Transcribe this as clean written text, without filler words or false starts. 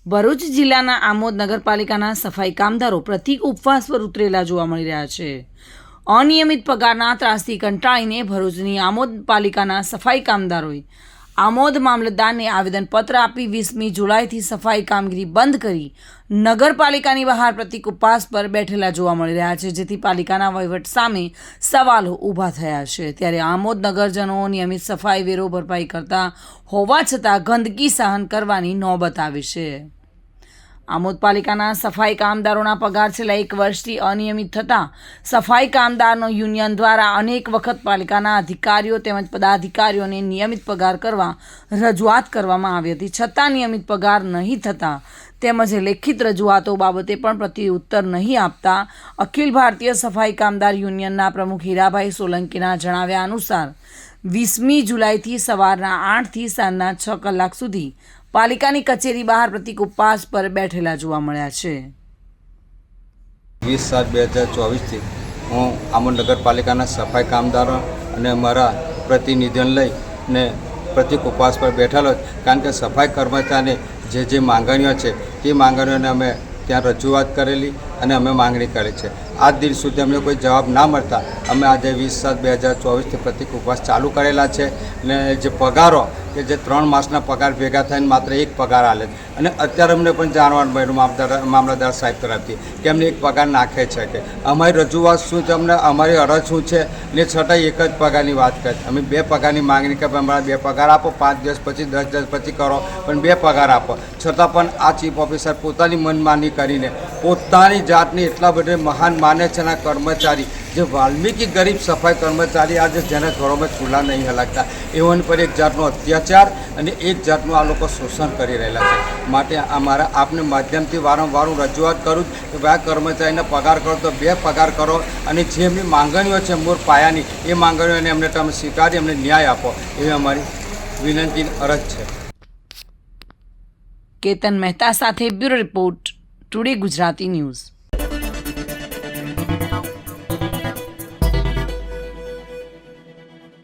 ભરૂચ જિલ્લાના આમોદ નગરપાલિકાના સફાઈ કામદારો પ્રતિક ઉપવાસ પર ઉતરેલા જોવા મળી રહ્યા છે। અનિયમિત પગારના ત્રાસથી કંટાળીને ભરૂચની આમોદ પાલિકાના સફાઈ કામદારોએ આમોદ મામલતદારને આવેદનપત્ર આપી 20મી જુલાઈથી સફાઈ કામગીરી બંધ કરી નગરપાલિકાની બહાર પ્રતિક ઉપવાસ પર બેઠેલા જોવા મળી રહ્યા છે, જેથી પાલિકાના વહીવટ સામે સવાલો ઊભા થયા છે। ત્યારે આમોદ નગરજનો નિયમિત સફાઈ વેરો ભરપાઈ કરતા હોવા છતાં ગંદકી સહન કરવાની નોબત આવી છે। આમોદ પાલિકાના સફાઈ કામદારોના પગાર છેલ્લા 1 વર્ષથી અનિયમિત થતાં સફાઈ કામદારનો યુનિયન દ્વારા અનેક વખત પાલિકાના અધિકારીઓ તેમજ પદાધિકારીઓને નિયમિત પગાર કરવા રજૂઆત કરવામાં આવી હતી, છતાં નિયમિત પગાર નહીં થતાં તેમજ લેખિત રજૂઆતો બાબતે પણ પ્રત્યુત્તર નહીં આપતા અખિલ ભારતીય સફાઈ કામદાર યુનિયનના પ્રમુખ હીરાભાઈ સોલંકીના જણાવ્યા અનુસાર 20મી જુલાઈથી સવારના 8થી સાંજના 6 કલાક સુધી પાલિકાની કચેરી બહાર પ્રતિક ઉપવાસ પર બેઠેલા જોવા મળ્યા છે। 20/7/2024થી હું આમોદ નગરપાલિકાના સફાઈ કામદારો અને અમારા પ્રતિનિધિઓને લઈને પ્રતિક ઉપવાસ પર બેઠેલો, કારણ કે સફાઈ કર્મચારીને જે માંગણીઓ છે તે માંગણીઓને અમે ત્યાં રજૂઆત કરેલી અને અમે માંગણી કરી છે। આજ દિન સુધી અમને કોઈ જવાબ ના મળતા અમે આજે 20/7/2024થી પ્રતિક ઉપવાસ ચાલુ કરેલા છે। અને જે પગારો કે જે 3 માસના પગાર ભેગા થઈને માત્ર 1 પગાર આલે અને અત્યારે અમને પણ જાણવાનું મળ્યું મામલતદાર સાહેબ તરફથી કે અમને 1 પગાર નાખે છે કે અમારી રજૂઆત શું છે, અમને અમારી અરજ શું છે ને છતાં 1 જ પગારની વાત કરે। અમે 2 પગારની માંગણી કે અમારા 2 પગાર આપો, 5 દિવસ પછી 10 દિવસ પછી કરો, પણ 2 પગાર આપો, છતાં પણ આ ચીફ ઓફિસર પોતાની મનમાની કરીને પોતાની જાતની એટલા બધા મહાન માને છે. કર્મચારી જે વાલ્મીકી ગરીબ સફાઈ કર્મચારી આજે જેના ઘરોમાં ચૂલા નહીં હલાકતા એઓને પર એક જાતનો અત્યાચાર અને એક જાતનું આ લોકો શોષણ કરી રહેલા છે। માટે અમારા આપને માધ્યમથી વારંવાર હું રજૂઆત કરું કે ભાઈ કર્મચારીને પગાર કરો તો 2 પગાર કરો અને જે એમની માંગણીઓ છે મૂળ પાયાની એ માંગણીઓને એમને તમે સ્વીકારી એમને ન્યાય આપો એવી અમારી વિનંતી અરજ છે। કેતન મહેતા સાથે bureau report, today Gujarati news.